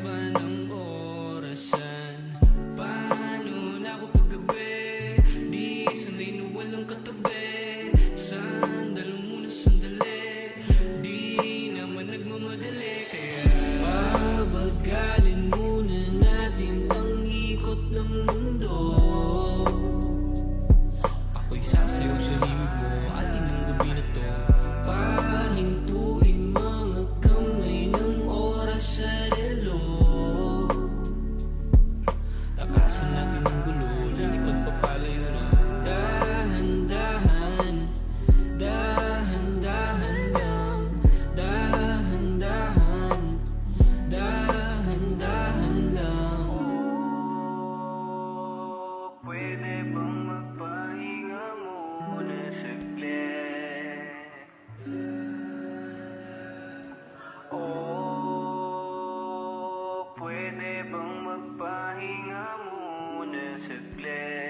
ba ng orasan? Paano na ako paggabi? Di sanay na walang katabi. Sandalo muna sandali, di naman nagmamadali. Kaya pabagalin muna natin ang ikot ng mundo. Ako'y sasayaw sa himig mo at inang gabi na to. Pahintuin mga kamay ng oras sa relo. Takasan natin ang gulo, lilipad pa palayo na. Dahan-dahan, dahan-dahan lang. Dahan-dahan, dahan-dahan lang. Pwede bang magpahinga muna saglit? Oh, pwede bang magpahinga muna saglit?